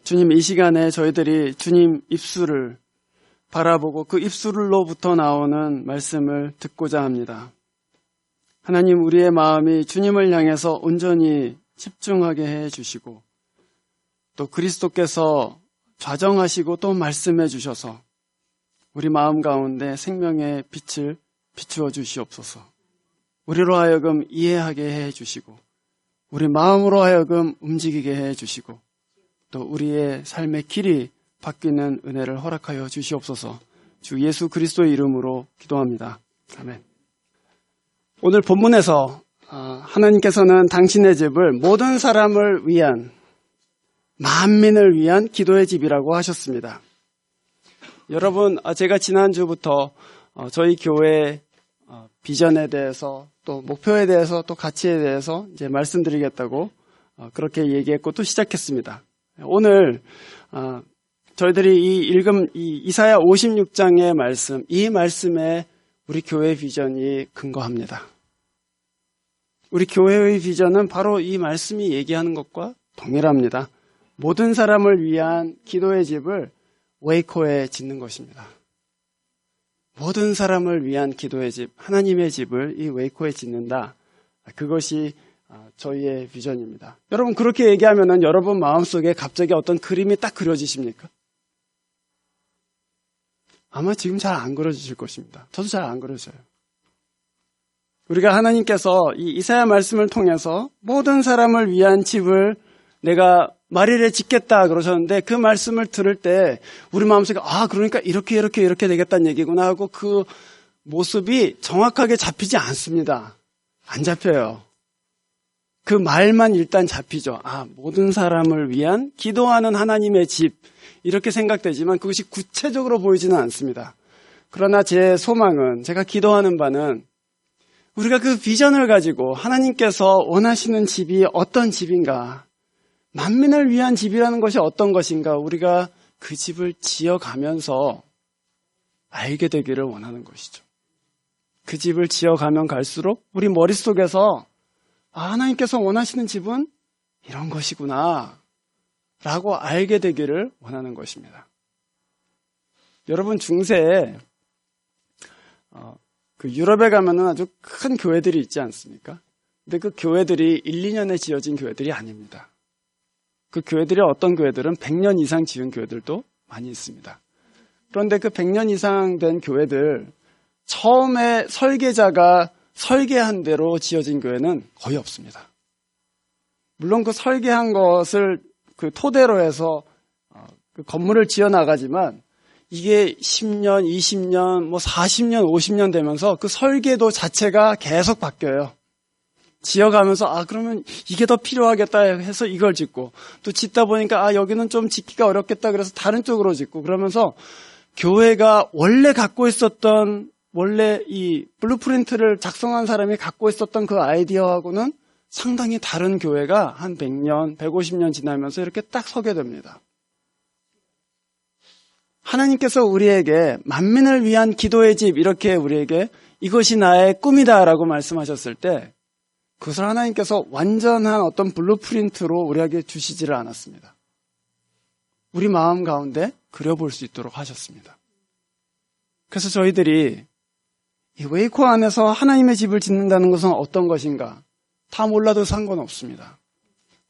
주님, 이 시간에 저희들이 주님 입술을 바라보고 그 입술로부터 나오는 말씀을 듣고자 합니다. 하나님, 우리의 마음이 주님을 향해서 온전히 집중하게 해주시고 또 그리스도께서 좌정하시고 또 말씀해 주셔서 우리 마음 가운데 생명의 빛을 비추어 주시옵소서. 우리로 하여금 이해하게 해주시고 우리 마음으로 하여금 움직이게 해주시고 또 우리의 삶의 길이 바뀌는 은혜를 허락하여 주시옵소서. 주 예수 그리스도의 이름으로 기도합니다. 아멘. 오늘 본문에서 하나님께서는 당신의 집을 모든 사람을 위한, 만민을 위한 기도의 집이라고 하셨습니다. 여러분, 제가 지난주부터 저희 교회 비전에 대해서 또 목표에 대해서 또 가치에 대해서 이제 말씀드리겠다고 그렇게 얘기했고 또 시작했습니다. 오늘 저희들이 읽은 이 이사야 56장의 말씀, 이 말씀에 우리 교회 비전이 근거합니다. 우리 교회의 비전은 바로 이 말씀이 얘기하는 것과 동일합니다. 모든 사람을 위한 기도의 집을 웨이코에 짓는 것입니다. 모든 사람을 위한 기도의 집, 하나님의 집을 이 웨이코에 짓는다. 그것이 저희의 비전입니다. 여러분, 그렇게 얘기하면은 여러분 마음속에 갑자기 어떤 그림이 딱 그려지십니까? 아마 지금 잘 안 그려지실 것입니다. 저도 잘 안 그려져요. 우리가 하나님께서 이 이사야 말씀을 통해서 모든 사람을 위한 집을 내가 말일에 짓겠다 그러셨는데 그 말씀을 들을 때 우리 마음속에 그러니까 이렇게 되겠다는 얘기구나 하고 그 모습이 정확하게 잡히지 않습니다. 안 잡혀요. 그 말만 일단 잡히죠. 모든 사람을 위한 기도하는 하나님의 집, 이렇게 생각되지만 그것이 구체적으로 보이지는 않습니다. 그러나 제 소망은, 제가 기도하는 바는 우리가 그 비전을 가지고 하나님께서 원하시는 집이 어떤 집인가, 만민을 위한 집이라는 것이 어떤 것인가, 우리가 그 집을 지어가면서 알게 되기를 원하는 것이죠. 그 집을 지어가면 갈수록 우리 머릿속에서 하나님께서 원하시는 집은 이런 것이구나 라고 알게 되기를 원하는 것입니다. 여러분, 중세에 그 유럽에 가면은 아주 큰 교회들이 있지 않습니까? 근데 그 교회들이 1, 2년에 지어진 교회들이 아닙니다. 그 교회들이, 어떤 교회들은 100년 이상 지은 교회들도 많이 있습니다. 그런데 그 100년 이상 된 교회들, 처음에 설계자가 설계한 대로 지어진 교회는 거의 없습니다. 물론 그 설계한 것을 그 토대로 해서 그 건물을 지어 나가지만 이게 10년, 20년, 40년, 50년 되면서 그 설계도 자체가 계속 바뀌어요. 지어가면서 그러면 이게 더 필요하겠다 해서 이걸 짓고, 또 짓다 보니까 여기는 좀 짓기가 어렵겠다 그래서 다른 쪽으로 짓고, 그러면서 교회가 원래 갖고 있었던, 원래 이 블루프린트를 작성한 사람이 갖고 있었던 그 아이디어하고는 상당히 다른 교회가 한 100년, 150년 지나면서 이렇게 딱 서게 됩니다. 하나님께서 우리에게 만민을 위한 기도의 집, 이렇게 우리에게 이것이 나의 꿈이다라고 말씀하셨을 때 그것을 하나님께서 완전한 어떤 블루프린트로 우리에게 주시지를 않았습니다. 우리 마음 가운데 그려볼 수 있도록 하셨습니다. 그래서 저희들이 이 웨이코 안에서 하나님의 집을 짓는다는 것은 어떤 것인가? 다 몰라도 상관없습니다.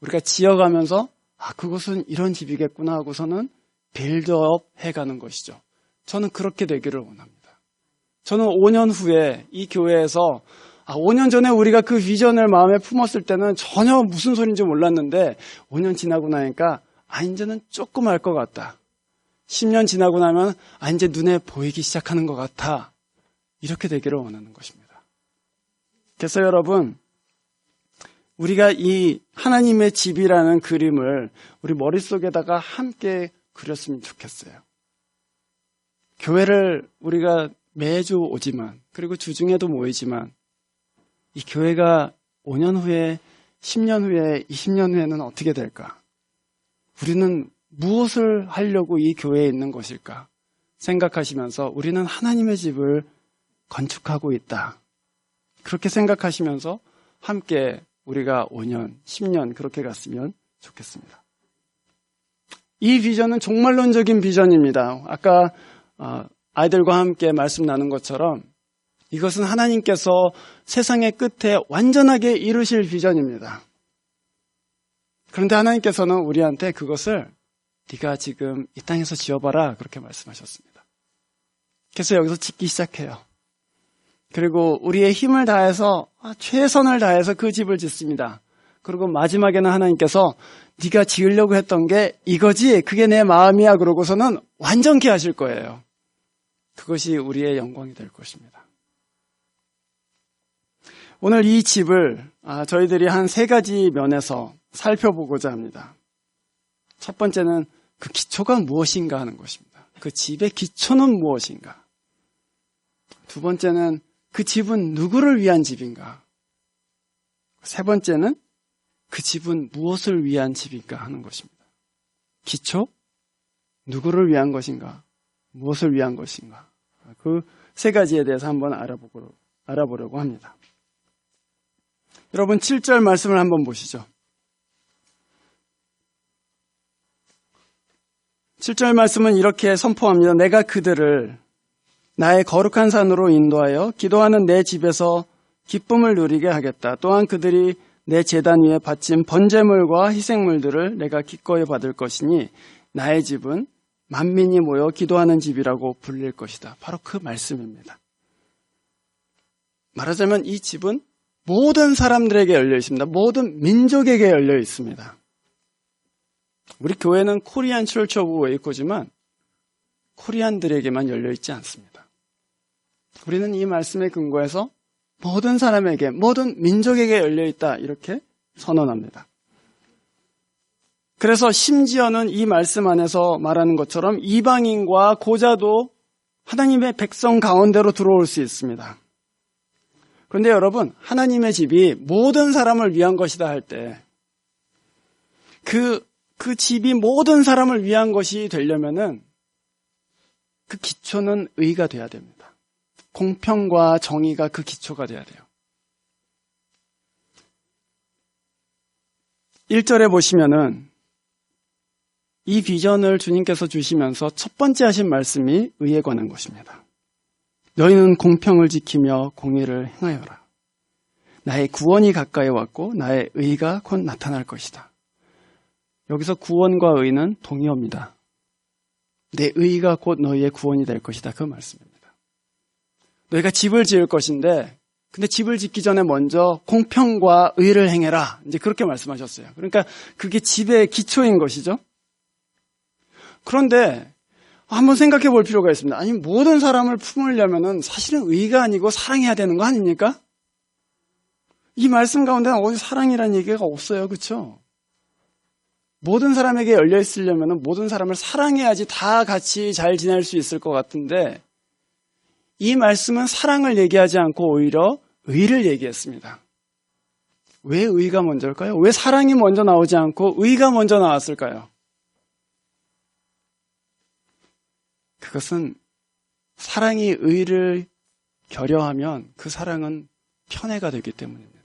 우리가 지어가면서 그것은 이런 집이겠구나 하고서는 빌드업 해가는 것이죠. 저는 그렇게 되기를 원합니다. 저는 5년 후에 이 교회에서 5년 전에 우리가 그 비전을 마음에 품었을 때는 전혀 무슨 소리인지 몰랐는데 5년 지나고 나니까 이제는 조금 알 것 같다. 10년 지나고 나면 이제 눈에 보이기 시작하는 것 같아. 이렇게 되기를 원하는 것입니다. 그래서 여러분, 우리가 이 하나님의 집이라는 그림을 우리 머릿속에다가 함께 그렸으면 좋겠어요. 교회를 우리가 매주 오지만, 그리고 주중에도 모이지만, 이 교회가 5년 후에, 10년 후에, 20년 후에는 어떻게 될까? 우리는 무엇을 하려고 이 교회에 있는 것일까? 생각하시면서 우리는 하나님의 집을 건축하고 있다. 그렇게 생각하시면서 함께 우리가 5년, 10년 그렇게 갔으면 좋겠습니다. 이 비전은 종말론적인 비전입니다. 아까 아이들과 함께 말씀 나눈 것처럼 이것은 하나님께서 세상의 끝에 완전하게 이루실 비전입니다. 그런데 하나님께서는 우리한테 그것을 네가 지금 이 땅에서 지어봐라 그렇게 말씀하셨습니다. 그래서 여기서 짓기 시작해요. 그리고 우리의 힘을 다해서 최선을 다해서 그 집을 짓습니다. 그리고 마지막에는 하나님께서 네가 지으려고 했던 게 이거지? 그게 내 마음이야. 그러고서는 완전케 하실 거예요. 그것이 우리의 영광이 될 것입니다. 오늘 이 집을 저희들이 한 3가지 면에서 살펴보고자 합니다. 첫 번째는 그 기초가 무엇인가 하는 것입니다. 그 집의 기초는 무엇인가? 두 번째는 그 집은 누구를 위한 집인가? 세 번째는 그 집은 무엇을 위한 집인가 하는 것입니다. 기초, 누구를 위한 것인가, 무엇을 위한 것인가. 그 3가지에 대해서 한번 알아보려고 합니다. 여러분 7절 말씀을 한번 보시죠. 7절 말씀은 이렇게 선포합니다. 내가 그들을 나의 거룩한 산으로 인도하여 기도하는 내 집에서 기쁨을 누리게 하겠다. 또한 그들이 내 제단 위에 바친 번제물과 희생물들을 내가 기꺼이 받을 것이니 나의 집은 만민이 모여 기도하는 집이라고 불릴 것이다. 바로 그 말씀입니다. 말하자면 이 집은 모든 사람들에게 열려 있습니다. 모든 민족에게 열려 있습니다. 우리 교회는 코리안 철치 오브 웨이코지만 코리안들에게만 열려 있지 않습니다. 우리는 이 말씀에 근거해서 모든 사람에게, 모든 민족에게 열려 있다 이렇게 선언합니다. 그래서 심지어는 이 말씀 안에서 말하는 것처럼 이방인과 고자도 하나님의 백성 가운데로 들어올 수 있습니다. 그런데 여러분, 하나님의 집이 모든 사람을 위한 것이다 할 때 그 집이 모든 사람을 위한 것이 되려면은 그 기초는 의가 돼야 됩니다. 공평과 정의가 그 기초가 돼야 돼요. 1절에 보시면은 이 비전을 주님께서 주시면서 첫 번째 하신 말씀이 의에 관한 것입니다. 너희는 공평을 지키며 공의를 행하여라. 나의 구원이 가까이 왔고 나의 의가 곧 나타날 것이다. 여기서 구원과 의는 동의어입니다. 내 의가 곧 너희의 구원이 될 것이다. 그 말씀입니다. 너희가 집을 지을 것인데 근데 집을 짓기 전에 먼저 공평과 의를 행해라. 이제 그렇게 말씀하셨어요. 그러니까 그게 집의 기초인 것이죠. 그런데 한번 생각해 볼 필요가 있습니다. 아니, 모든 사람을 품으려면은 사실은 의가 아니고 사랑해야 되는 거 아닙니까? 이 말씀 가운데는 어디 사랑이라는 얘기가 없어요. 그렇죠? 모든 사람에게 열려 있으려면은 모든 사람을 사랑해야지 다 같이 잘 지낼 수 있을 것 같은데 이 말씀은 사랑을 얘기하지 않고 오히려 의를 얘기했습니다. 왜 의가 먼저일까요? 왜 사랑이 먼저 나오지 않고 의가 먼저 나왔을까요? 그것은 사랑이 의를 결여하면 그 사랑은 편애가 되기 때문입니다.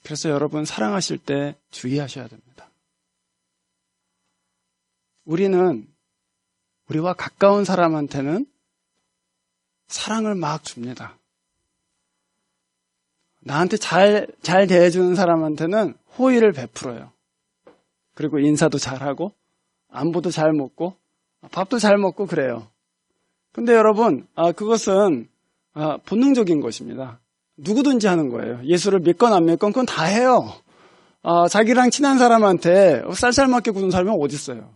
그래서 여러분 사랑하실 때 주의하셔야 됩니다. 우리는 우리와 가까운 사람한테는 사랑을 막 줍니다. 나한테 잘 대해주는 사람한테는 호의를 베풀어요. 그리고 인사도 잘하고 안부도 잘 묻고 밥도 잘 먹고 그래요. 근데 여러분 그것은 본능적인 것입니다. 누구든지 하는 거예요. 예수를 믿건 안 믿건 그건 다 해요. 자기랑 친한 사람한테 쌀쌀맞게 구는 사람이 어디 있어요.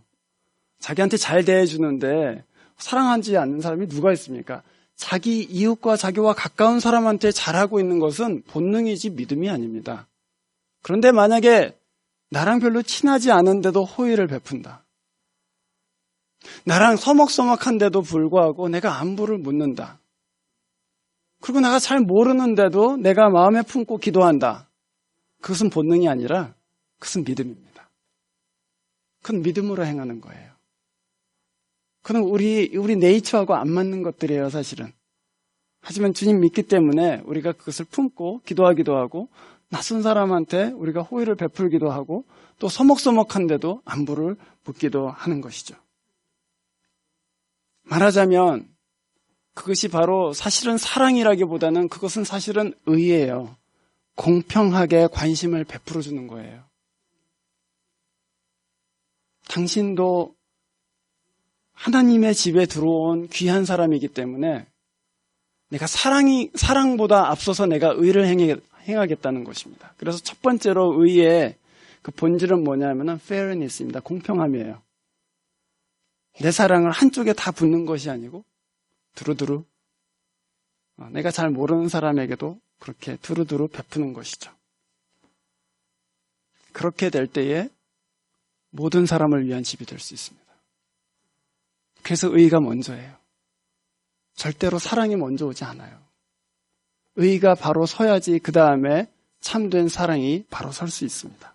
자기한테 잘 대해주는데 사랑하지 않는 사람이 누가 있습니까? 자기 이웃과 자기와 가까운 사람한테 잘하고 있는 것은 본능이지 믿음이 아닙니다. 그런데 만약에 나랑 별로 친하지 않은데도 호의를 베푼다. 나랑 서먹서먹한데도 불구하고 내가 안부를 묻는다. 그리고 내가 잘 모르는데도 내가 마음에 품고 기도한다. 그것은 본능이 아니라 그것은 믿음입니다. 그건 믿음으로 행하는 거예요. 그건 우리 네이처하고 안 맞는 것들이에요, 사실은. 하지만 주님 믿기 때문에 우리가 그것을 품고 기도하기도 하고 낯선 사람한테 우리가 호의를 베풀기도 하고 또 서먹서먹한데도 안부를 묻기도 하는 것이죠. 말하자면 그것이 바로 사실은 사랑이라기보다는 그것은 사실은 의예요. 공평하게 관심을 베풀어 주는 거예요. 당신도 하나님의 집에 들어온 귀한 사람이기 때문에 내가 사랑보다 앞서서 내가 의를 행하겠다는 것입니다. 그래서 첫 번째로 의의 그 본질은 뭐냐면은 fairness입니다. 공평함이에요. 내 사랑을 한쪽에 다 붓는 것이 아니고 두루두루 내가 잘 모르는 사람에게도 그렇게 두루두루 베푸는 것이죠. 그렇게 될 때에 모든 사람을 위한 집이 될 수 있습니다. 그래서 의가 먼저예요. 절대로 사랑이 먼저 오지 않아요. 의가 바로 서야지 그 다음에 참된 사랑이 바로 설 수 있습니다.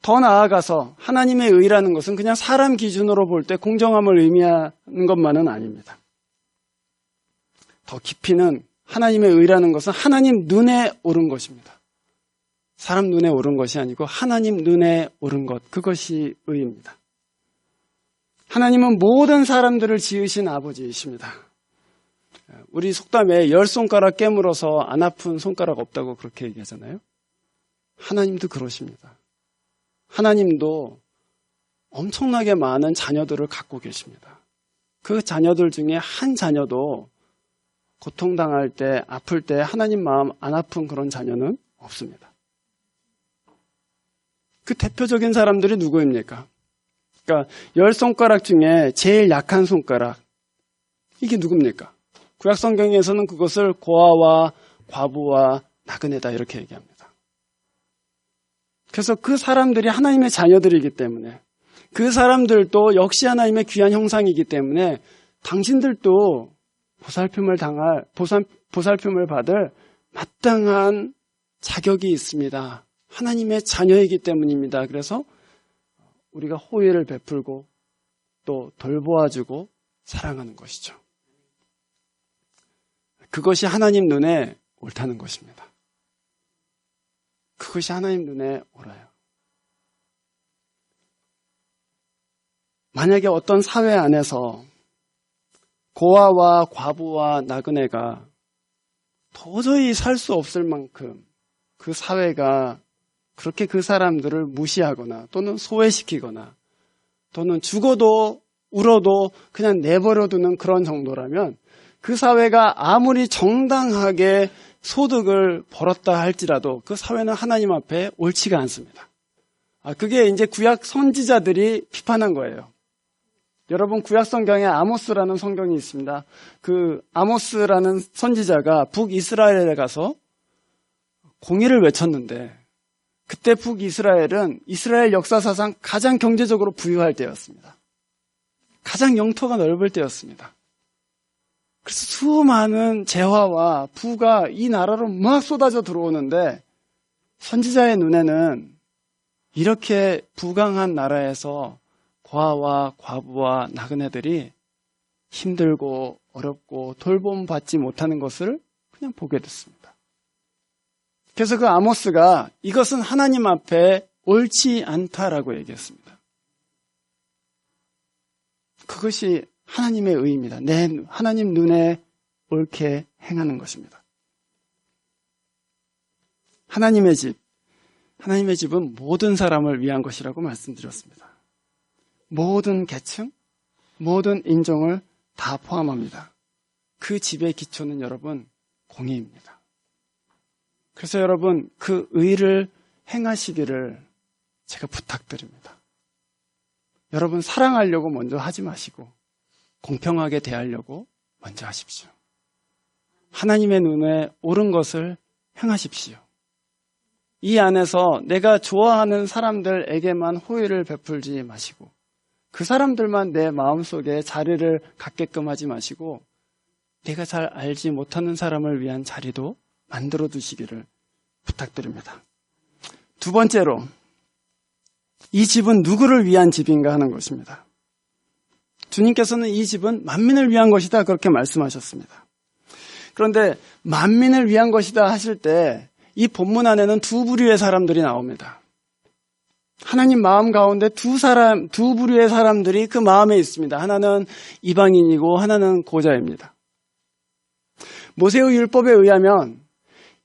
더 나아가서 하나님의 의라는 것은 그냥 사람 기준으로 볼 때 공정함을 의미하는 것만은 아닙니다. 더 깊이는 하나님의 의라는 것은 하나님 눈에 오른 것입니다. 사람 눈에 오른 것이 아니고 하나님 눈에 오른 것, 그것이 의입니다. 하나님은 모든 사람들을 지으신 아버지이십니다. 우리 속담에 10손가락 깨물어서 안 아픈 손가락 없다고 그렇게 얘기하잖아요. 하나님도 그러십니다. 하나님도 엄청나게 많은 자녀들을 갖고 계십니다. 그 자녀들 중에 한 자녀도 고통당할 때, 아플 때 하나님 마음 안 아픈 그런 자녀는 없습니다. 그 대표적인 사람들이 누구입니까? 그러니까 10손가락 중에 제일 약한 손가락, 이게 누굽니까? 구약 성경에서는 그것을 고아와 과부와 나그네다 이렇게 얘기합니다. 그래서 그 사람들이 하나님의 자녀들이기 때문에 그 사람들도 역시 하나님의 귀한 형상이기 때문에 당신들도 보살핌을 받을 마땅한 자격이 있습니다. 하나님의 자녀이기 때문입니다. 그래서 우리가 호의를 베풀고 또 돌보아주고 사랑하는 것이죠. 그것이 하나님 눈에 옳다는 것입니다. 그것이 하나님 눈에 옳아요. 만약에 어떤 사회 안에서 고아와 과부와 나그네가 도저히 살 수 없을 만큼 그 사회가 그렇게 그 사람들을 무시하거나 또는 소외시키거나 또는 죽어도 울어도 그냥 내버려두는 그런 정도라면 그 사회가 아무리 정당하게 소득을 벌었다 할지라도 그 사회는 하나님 앞에 옳지가 않습니다. 그게 이제 구약 선지자들이 비판한 거예요. 여러분 구약 성경에 아모스라는 성경이 있습니다. 그 아모스라는 선지자가 북이스라엘에 가서 공의를 외쳤는데 그때 북이스라엘은 이스라엘 역사사상 가장 경제적으로 부유할 때였습니다. 가장 영토가 넓을 때였습니다. 그래서 수많은 재화와 부가 이 나라로 막 쏟아져 들어오는데 선지자의 눈에는 이렇게 부강한 나라에서 고아와 과부와 나그네들이 힘들고 어렵고 돌봄 받지 못하는 것을 그냥 보게 됐습니다. 그래서 그 아모스가 이것은 하나님 앞에 옳지 않다라고 얘기했습니다. 그것이 하나님의 의입니다. 하나님 눈에 옳게 행하는 것입니다. 하나님의 집은 모든 사람을 위한 것이라고 말씀드렸습니다. 모든 계층, 모든 인종을 다 포함합니다. 그 집의 기초는 여러분 공의입니다. 그래서 여러분 그 의를 행하시기를 제가 부탁드립니다. 여러분 사랑하려고 먼저 하지 마시고 공평하게 대하려고 먼저 하십시오. 하나님의 눈에 옳은 것을 행하십시오. 이 안에서 내가 좋아하는 사람들에게만 호의를 베풀지 마시고 그 사람들만 내 마음속에 자리를 갖게끔 하지 마시고 내가 잘 알지 못하는 사람을 위한 자리도 만들어 두시기를 부탁드립니다. 두 번째로 이 집은 누구를 위한 집인가 하는 것입니다. 주님께서는 이 집은 만민을 위한 것이다 그렇게 말씀하셨습니다. 그런데 만민을 위한 것이다 하실 때 이 본문 안에는 두 부류의 사람들이 나옵니다. 하나님 마음 가운데 두 부류의 사람들이 그 마음에 있습니다. 하나는 이방인이고 하나는 고자입니다. 모세의 율법에 의하면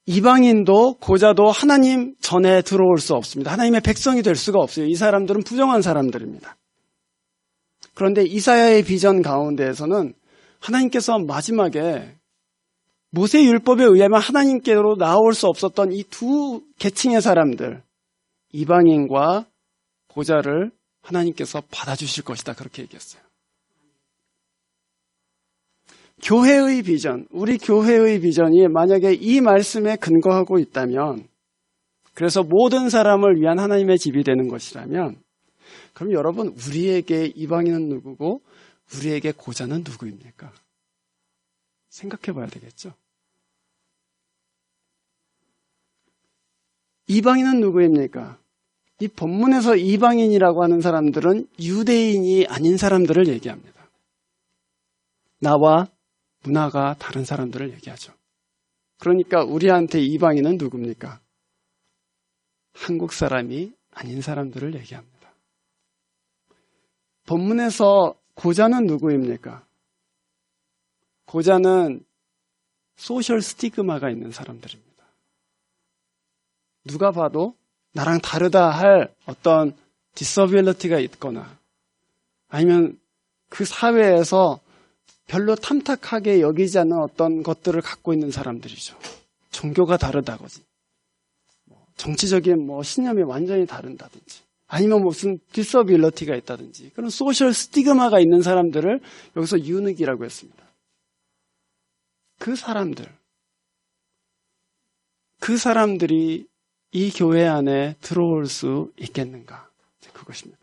이방인도 고자도 하나님 전에 들어올 수 없습니다. 하나님의 백성이 될 수가 없어요. 이 사람들은 부정한 사람들입니다. 그런데 이사야의 비전 가운데에서는 하나님께서 마지막에 모세 율법에 의하면 하나님께로 나올 수 없었던 이 두 계층의 사람들, 이방인과 고자를 하나님께서 받아주실 것이다. 그렇게 얘기했어요. 교회의 비전, 우리 교회의 비전이 만약에 이 말씀에 근거하고 있다면, 그래서 모든 사람을 위한 하나님의 집이 되는 것이라면, 그럼 여러분, 우리에게 이방인은 누구고 우리에게 고자는 누구입니까? 생각해 봐야 되겠죠. 이방인은 누구입니까? 이 본문에서 이방인이라고 하는 사람들은 유대인이 아닌 사람들을 얘기합니다. 나와 문화가 다른 사람들을 얘기하죠. 그러니까 우리한테 이방인은 누굽니까? 한국 사람이 아닌 사람들을 얘기합니다. 본문에서 고자는 누구입니까? 고자는 소셜 스티그마가 있는 사람들입니다. 누가 봐도 나랑 다르다 할 어떤 디서빌리티가 있거나 아니면 그 사회에서 별로 탐탁하게 여기지 않는 어떤 것들을 갖고 있는 사람들이죠. 종교가 다르다거지. 정치적인 신념이 완전히 다른다든지 아니면 무슨 디서빌리티가 있다든지 그런 소셜 스티그마가 있는 사람들을 여기서 유닉이라고 했습니다. 그 사람들이 이 교회 안에 들어올 수 있겠는가? 그것입니다.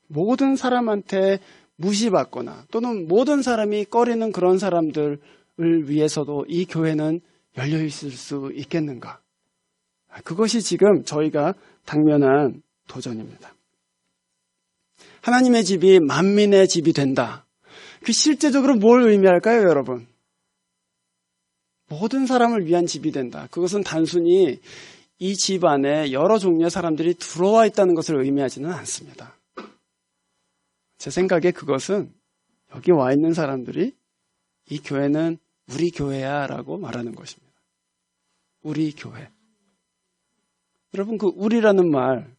모든 사람한테 무시받거나 또는 모든 사람이 꺼리는 그런 사람들을 위해서도 이 교회는 열려 있을 수 있겠는가? 그것이 지금 저희가 당면한 도전입니다. 하나님의 집이 만민의 집이 된다. 그 실제적으로 뭘 의미할까요, 여러분? 모든 사람을 위한 집이 된다. 그것은 단순히 이 집 안에 여러 종류의 사람들이 들어와 있다는 것을 의미하지는 않습니다. 제 생각에 그것은 여기 와 있는 사람들이 이 교회는 우리 교회야 라고 말하는 것입니다. 우리 교회. 여러분 그 우리라는 말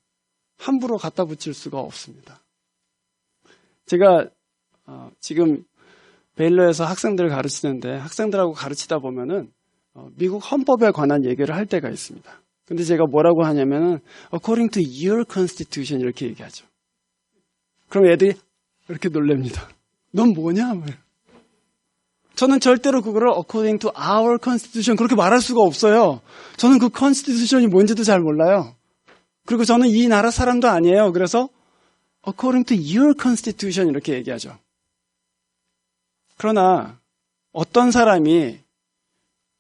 함부로 갖다 붙일 수가 없습니다. 제가 지금 베일러에서 학생들을 가르치는데 학생들하고 가르치다 보면은 미국 헌법에 관한 얘기를 할 때가 있습니다. 근데 제가 뭐라고 하냐면은 according to your constitution 이렇게 얘기하죠. 그럼 애들이 이렇게 놀랍니다. 넌 뭐냐? 저는 절대로 그거를 according to our constitution 그렇게 말할 수가 없어요. 저는 그 constitution이 뭔지도 잘 몰라요. 그리고 저는 이 나라 사람도 아니에요. 그래서 according to your constitution 이렇게 얘기하죠. 그러나 어떤 사람이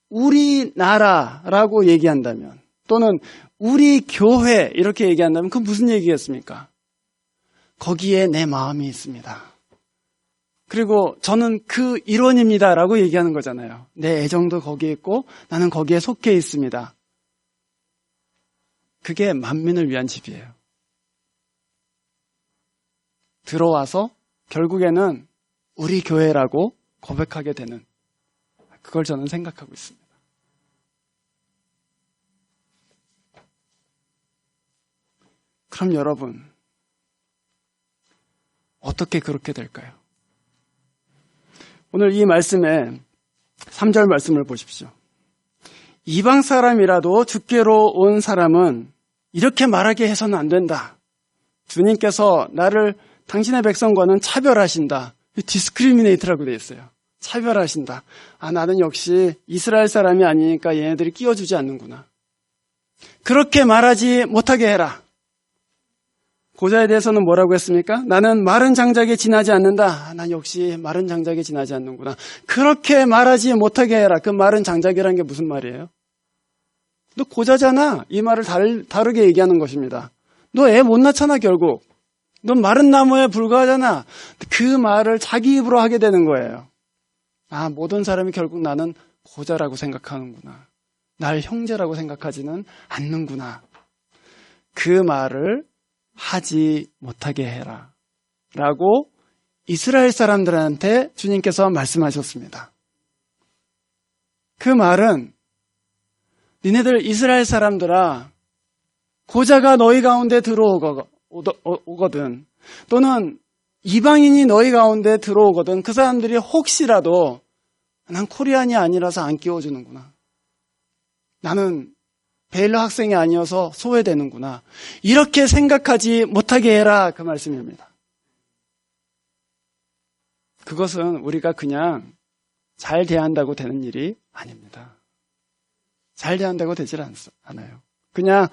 우리나라라고 얘기한다면 또는 우리 교회 이렇게 얘기한다면 그건 무슨 얘기겠습니까? 거기에 내 마음이 있습니다. 그리고 저는 그 일원입니다라고 얘기하는 거잖아요. 내 애정도 거기에 있고 나는 거기에 속해 있습니다. 그게 만민을 위한 집이에요. 들어와서 결국에는 우리 교회라고 고백하게 되는 그걸 저는 생각하고 있습니다. 그럼 여러분 어떻게 그렇게 될까요? 오늘 이 말씀에 3절 말씀을 보십시오. 이방 사람이라도 주께로 온 사람은 이렇게 말하게 해서는 안 된다. 주님께서 나를 당신의 백성과는 차별하신다. 디스크리미네이트라고 되어 있어요. 차별하신다. 나는 역시 이스라엘 사람이 아니니까 얘네들이 끼워주지 않는구나. 그렇게 말하지 못하게 해라. 고자에 대해서는 뭐라고 했습니까? 나는 마른 장작에 지나지 않는다. 난 역시 마른 장작에 지나지 않는구나. 그렇게 말하지 못하게 해라. 그 마른 장작이라는 게 무슨 말이에요? 너 고자잖아. 이 말을 다르게 얘기하는 것입니다. 너 애 못 낳잖아 결국. 넌 마른 나무에 불과하잖아. 그 말을 자기 입으로 하게 되는 거예요. 모든 사람이 결국 나는 고자라고 생각하는구나. 날 형제라고 생각하지는 않는구나. 그 말을 하지 못하게 해라. 라고 이스라엘 사람들한테 주님께서 말씀하셨습니다. 그 말은 니네들 이스라엘 사람들아, 고자가 너희 가운데 들어오거든, 또는 이방인이 너희 가운데 들어오거든, 그 사람들이 혹시라도 난 코리안이 아니라서 안 끼워주는구나. 나는 베일러 학생이 아니어서 소외되는구나. 이렇게 생각하지 못하게 해라. 그 말씀입니다. 그것은 우리가 그냥 잘 대한다고 되는 일이 아닙니다. 잘 대한다고 되질 않아요. 그냥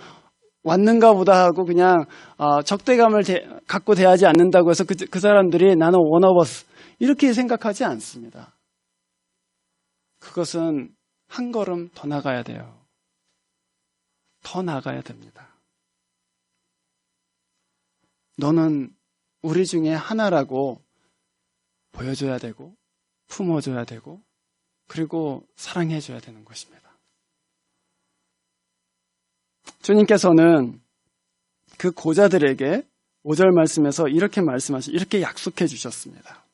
왔는가 보다 하고 그냥 적대감을 갖고 대하지 않는다고 해서 그 사람들이 나는 one of us 이렇게 생각하지 않습니다. 그것은 한 걸음 더 나가야 돼요. 더 나가야 됩니다. 너는 우리 중에 하나라고 보여줘야 되고 품어줘야 되고 그리고 사랑해줘야 되는 것입니다. 주님께서는 그 고자들에게 5절 말씀에서 이렇게 약속해 주셨습니다.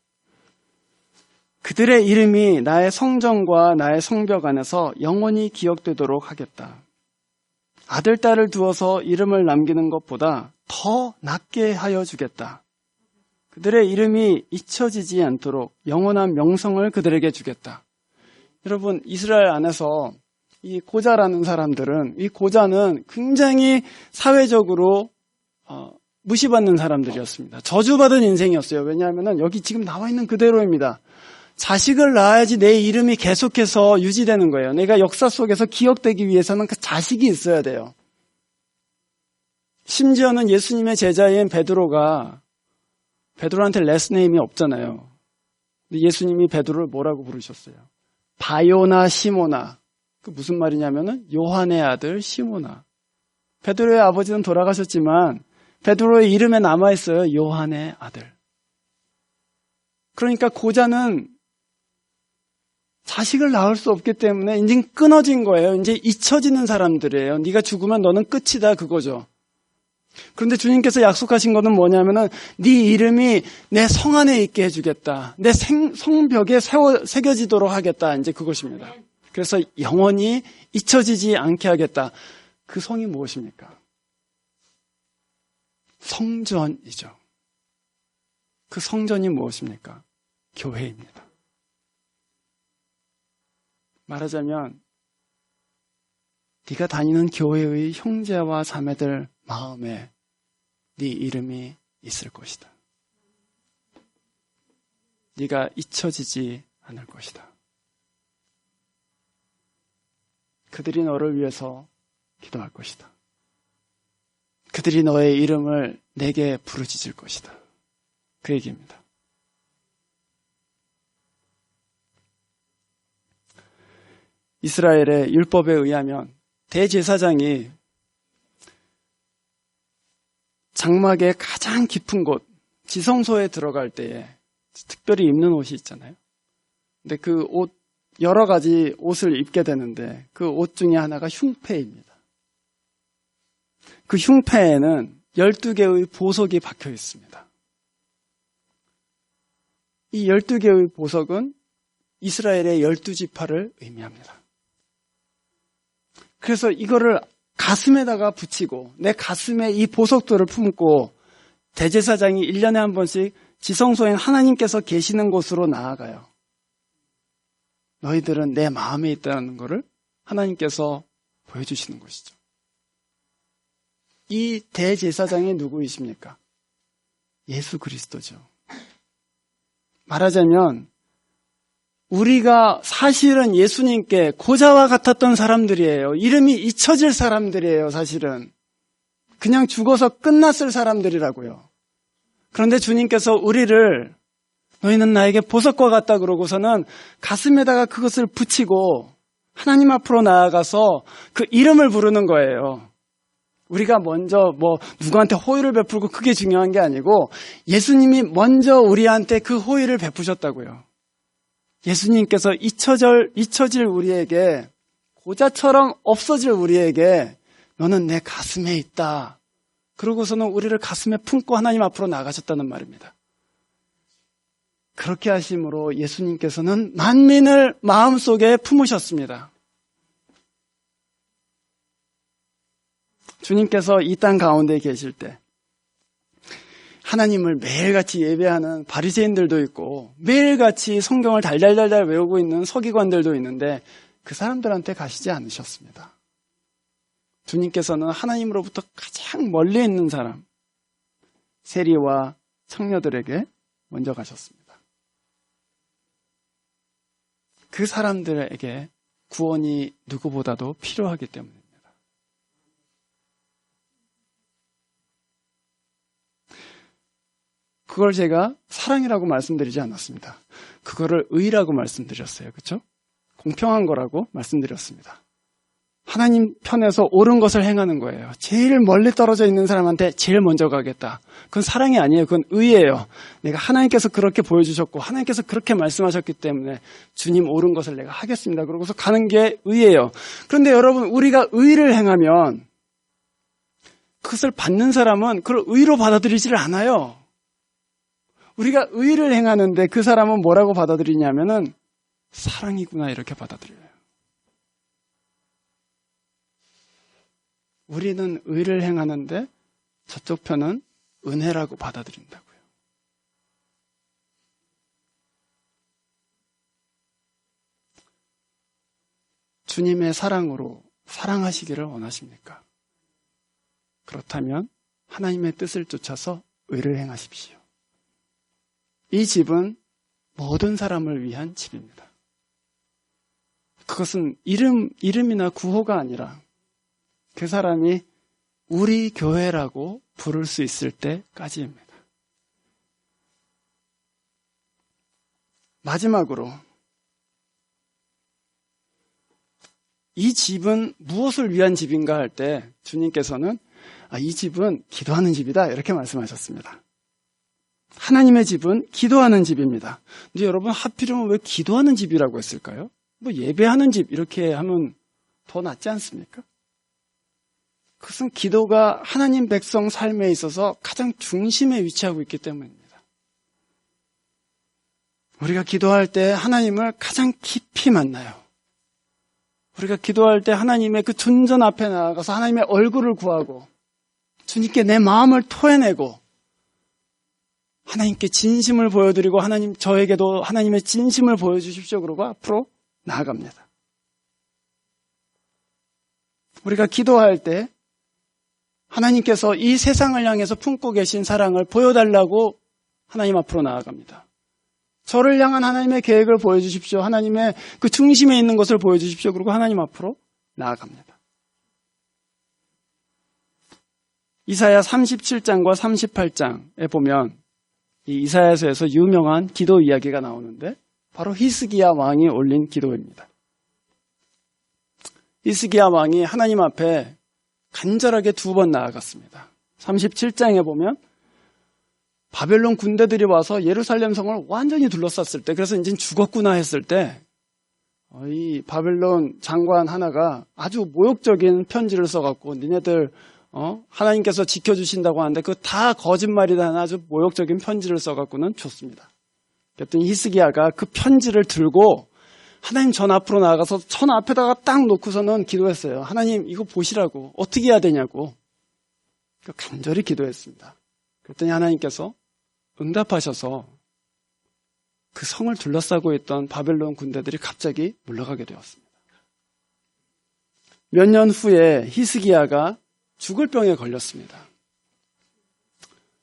그들의 이름이 나의 성전과 나의 성벽 안에서 영원히 기억되도록 하겠다. 아들, 딸을 두어서 이름을 남기는 것보다 더 낫게 하여 주겠다. 그들의 이름이 잊혀지지 않도록 영원한 명성을 그들에게 주겠다. 여러분, 이스라엘 안에서 이 고자라는 사람들은, 이 고자는 굉장히 사회적으로 무시받는 사람들이었습니다. 저주받은 인생이었어요. 왜냐하면 여기 지금 나와 있는 그대로입니다. 자식을 낳아야지 내 이름이 계속해서 유지되는 거예요. 내가 역사 속에서 기억되기 위해서는 그 자식이 있어야 돼요. 심지어는 예수님의 제자인 베드로한테 레스네임이 없잖아요. 근데 예수님이 베드로를 뭐라고 부르셨어요? 바요나 시모나. 그 무슨 말이냐면은 요한의 아들 시모나. 베드로의 아버지는 돌아가셨지만 베드로의 이름에 남아있어요. 요한의 아들. 그러니까 고자는 자식을 낳을 수 없기 때문에 이제 끊어진 거예요. 이제 잊혀지는 사람들이에요. 네가 죽으면 너는 끝이다 그거죠. 그런데 주님께서 약속하신 것은 뭐냐면은 네 이름이 내 성 안에 있게 해주겠다. 내 성벽에 새겨지도록 하겠다. 이제 그것입니다. 그래서 영원히 잊혀지지 않게 하겠다. 그 성이 무엇입니까? 성전이죠. 그 성전이 무엇입니까? 교회입니다. 말하자면 네가 다니는 교회의 형제와 자매들 마음에 네 이름이 있을 것이다. 네가 잊혀지지 않을 것이다. 그들이 너를 위해서 기도할 것이다. 그들이 너의 이름을 내게 부르짖을 것이다. 그 얘기입니다. 이스라엘의 율법에 의하면 대제사장이 장막의 가장 깊은 곳, 지성소에 들어갈 때에 특별히 입는 옷이 있잖아요. 근데 그 옷, 여러 가지 옷을 입게 되는데 그 옷 중에 하나가 흉패입니다. 그 흉패에는 12개의 보석이 박혀 있습니다. 이 12개의 보석은 이스라엘의 12지파를 의미합니다. 그래서 이거를 가슴에다가 붙이고 내 가슴에 이 보석들을 품고 대제사장이 1년에 한 번씩 지성소인 하나님께서 계시는 곳으로 나아가요. 너희들은 내 마음에 있다는 것을 하나님께서 보여주시는 것이죠. 이 대제사장이 누구이십니까? 예수 그리스도죠. 말하자면 우리가 사실은 예수님께 고자와 같았던 사람들이에요. 이름이 잊혀질 사람들이에요. 사실은 그냥 죽어서 끝났을 사람들이라고요. 그런데 주님께서 우리를 너희는 나에게 보석과 같다 그러고서는 가슴에다가 그것을 붙이고 하나님 앞으로 나아가서 그 이름을 부르는 거예요. 우리가 먼저 누구한테 호의를 베풀고 그게 중요한 게 아니고 예수님이 먼저 우리한테 그 호의를 베푸셨다고요. 예수님께서 잊혀질 우리에게, 고자처럼 없어질 우리에게 너는 내 가슴에 있다. 그러고서는 우리를 가슴에 품고 하나님 앞으로 나가셨다는 말입니다. 그렇게 하심으로 예수님께서는 만민을 마음속에 품으셨습니다. 주님께서 이 땅 가운데 계실 때 하나님을 매일같이 예배하는 바리새인들도 있고 매일같이 성경을 달달달달 외우고 있는 서기관들도 있는데 그 사람들한테 가시지 않으셨습니다. 주님께서는 하나님으로부터 가장 멀리 있는 사람, 세리와 창녀들에게 먼저 가셨습니다. 그 사람들에게 구원이 누구보다도 필요하기 때문입니다. 그걸 제가 사랑이라고 말씀드리지 않았습니다. 그거를 의라고 말씀드렸어요. 그렇죠? 공평한 거라고 말씀드렸습니다. 하나님 편에서 옳은 것을 행하는 거예요. 제일 멀리 떨어져 있는 사람한테 제일 먼저 가겠다. 그건 사랑이 아니에요. 그건 의예요. 내가 하나님께서 그렇게 보여주셨고 하나님께서 그렇게 말씀하셨기 때문에 주님 옳은 것을 내가 하겠습니다. 그러고서 가는 게 의예요. 그런데 여러분, 우리가 의를 행하면 그것을 받는 사람은 그걸 의로 받아들이지를 않아요. 우리가 의를 행하는데 그 사람은 뭐라고 받아들이냐면은 사랑이구나 이렇게 받아들여요. 우리는 의를 행하는데 저쪽 편은 은혜라고 받아들인다고요. 주님의 사랑으로 사랑하시기를 원하십니까? 그렇다면 하나님의 뜻을 쫓아서 의를 행하십시오. 이 집은 모든 사람을 위한 집입니다. 그것은 이름이나 구호가 아니라 그 사람이 우리 교회라고 부를 수 있을 때까지입니다. 마지막으로 이 집은 무엇을 위한 집인가 할 때 주님께서는 이 집은 기도하는 집이다 이렇게 말씀하셨습니다. 하나님의 집은 기도하는 집입니다. 근데 여러분, 하필이면 왜 기도하는 집이라고 했을까요? 뭐 예배하는 집 이렇게 하면 더 낫지 않습니까? 그것은 기도가 하나님 백성 삶에 있어서 가장 중심에 위치하고 있기 때문입니다. 우리가 기도할 때 하나님을 가장 깊이 만나요. 우리가 기도할 때 하나님의 그 존전 앞에 나아가서 하나님의 얼굴을 구하고 주님께 내 마음을 토해내고 하나님께 진심을 보여드리고 하나님 저에게도 하나님의 진심을 보여주십시오. 그러고 앞으로 나아갑니다. 우리가 기도할 때 하나님께서 이 세상을 향해서 품고 계신 사랑을 보여달라고 하나님 앞으로 나아갑니다. 저를 향한 하나님의 계획을 보여주십시오. 하나님의 그 중심에 있는 것을 보여주십시오. 그리고 하나님 앞으로 나아갑니다. 이사야 37장과 38장에 보면 이 이사야서에서 유명한 기도 이야기가 나오는데 바로 히스기야 왕이 올린 기도입니다. 히스기야 왕이 하나님 앞에 간절하게 2번 나아갔습니다. 37장에 보면 바벨론 군대들이 와서 예루살렘 성을 완전히 둘러쌌을 때, 그래서 이제 죽었구나 했을 때 이 바벨론 장관 하나가 아주 모욕적인 편지를 써갖고 니네들 하나님께서 지켜주신다고 하는데 그거 다 거짓말이다 하는 아주 모욕적인 편지를 써갖고는 줬습니다. 그랬더니 히스기야가 그 편지를 들고 하나님 전 앞으로 나아가서 전 앞에다가 딱 놓고서는 기도했어요. 하나님 이거 보시라고, 어떻게 해야 되냐고 간절히 기도했습니다. 그랬더니 하나님께서 응답하셔서 그 성을 둘러싸고 있던 바벨론 군대들이 갑자기 물러가게 되었습니다. 몇 년 후에 히스기야가 죽을 병에 걸렸습니다.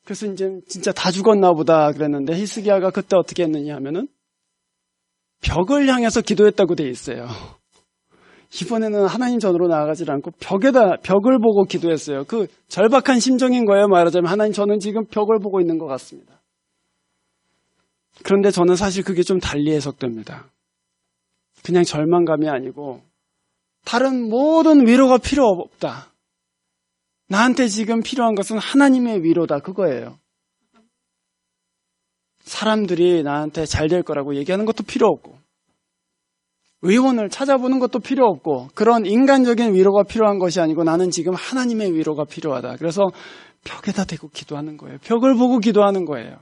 그래서 이제 진짜 다 죽었나 보다 그랬는데 히스기야가 그때 어떻게 했느냐 하면은 벽을 향해서 기도했다고 돼 있어요. 이번에는 하나님 전으로 나아가지 않고 벽을 보고 기도했어요. 그 절박한 심정인 거예요. 말하자면 하나님 저는 지금 벽을 보고 있는 것 같습니다. 그런데 저는 사실 그게 좀 달리 해석됩니다. 그냥 절망감이 아니고 다른 모든 위로가 필요 없다. 나한테 지금 필요한 것은 하나님의 위로다. 그거예요. 사람들이 나한테 잘 될 거라고 얘기하는 것도 필요 없고 의원을 찾아보는 것도 필요 없고 그런 인간적인 위로가 필요한 것이 아니고 나는 지금 하나님의 위로가 필요하다. 그래서 벽에다 대고 기도하는 거예요. 벽을 보고 기도하는 거예요.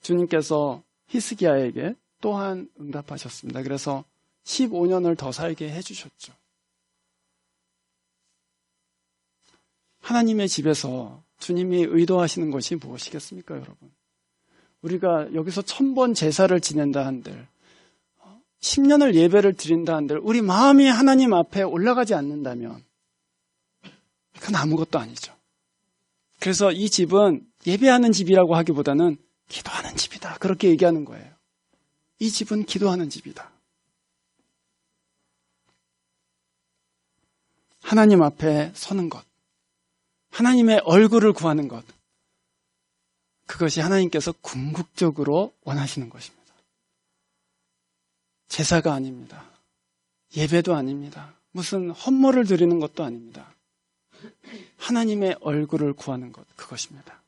주님께서 히스기야에게 또한 응답하셨습니다. 그래서 15년을 더 살게 해주셨죠. 하나님의 집에서 주님이 의도하시는 것이 무엇이겠습니까, 여러분? 우리가 여기서 1000번 제사를 지낸다 한들 10년을 예배를 드린다 한들 우리 마음이 하나님 앞에 올라가지 않는다면 그건 아무것도 아니죠. 그래서 이 집은 예배하는 집이라고 하기보다는 기도하는 집이다. 그렇게 얘기하는 거예요. 이 집은 기도하는 집이다. 하나님 앞에 서는 것, 하나님의 얼굴을 구하는 것, 그것이 하나님께서 궁극적으로 원하시는 것입니다. 제사가 아닙니다. 예배도 아닙니다. 무슨 헌물을 드리는 것도 아닙니다. 하나님의 얼굴을 구하는 것, 그것입니다.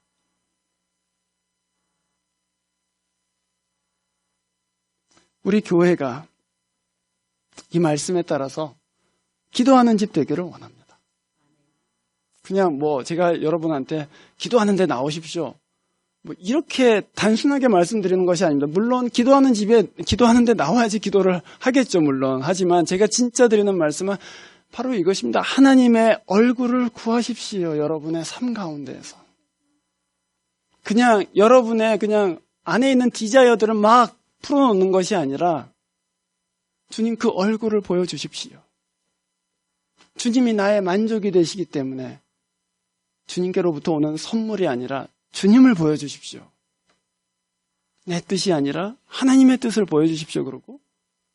우리 교회가 이 말씀에 따라서 기도하는 집 되기를 원합니다. 그냥 제가 여러분한테 기도하는데 나오십시오. 이렇게 단순하게 말씀드리는 것이 아닙니다. 물론 기도하는 집에 기도하는데 나와야지 기도를 하겠죠, 물론. 하지만 제가 진짜 드리는 말씀은 바로 이것입니다. 하나님의 얼굴을 구하십시오, 여러분의 삶 가운데에서. 그냥 여러분의 그냥 안에 있는 디자이어들은 막 풀어놓는 것이 아니라 주님 그 얼굴을 보여주십시오. 주님이 나의 만족이 되시기 때문에 주님께로부터 오는 선물이 아니라 주님을 보여주십시오. 내 뜻이 아니라 하나님의 뜻을 보여주십시오. 그러고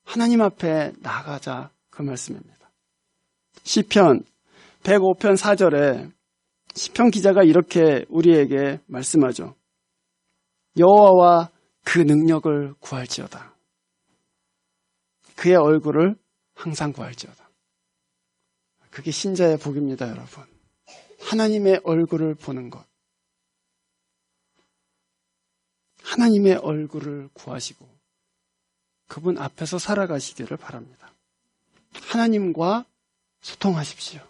하나님 앞에 나가자, 그 말씀입니다. 시편 105편 4절에 시편 기자가 이렇게 우리에게 말씀하죠. 여호와와 그 능력을 구할지어다. 그의 얼굴을 항상 구할지어다. 그게 신자의 복입니다, 여러분. 하나님의 얼굴을 보는 것. 하나님의 얼굴을 구하시고 그분 앞에서 살아가시기를 바랍니다. 하나님과 소통하십시오.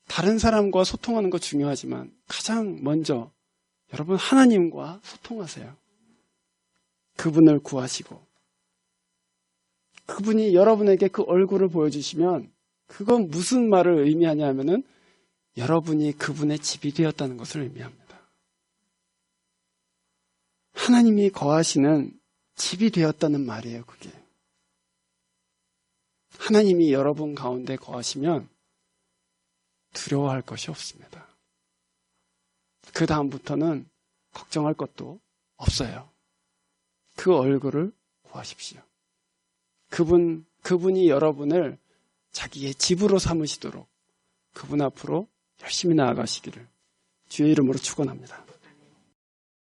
다른 사람과 소통하는 거 중요하지만 가장 먼저 여러분 하나님과 소통하세요. 그분을 구하시고 그분이 여러분에게 그 얼굴을 보여주시면 그건 무슨 말을 의미하냐면은 여러분이 그분의 집이 되었다는 것을 의미합니다. 하나님이 거하시는 집이 되었다는 말이에요, 그게. 하나님이 여러분 가운데 거하시면 두려워할 것이 없습니다. 그 다음부터는 걱정할 것도 없어요. 그 얼굴을 구하십시오. 그분이 여러분을 자기의 집으로 삼으시도록 그분 앞으로 열심히 나아가시기를 주의 이름으로 축원합니다.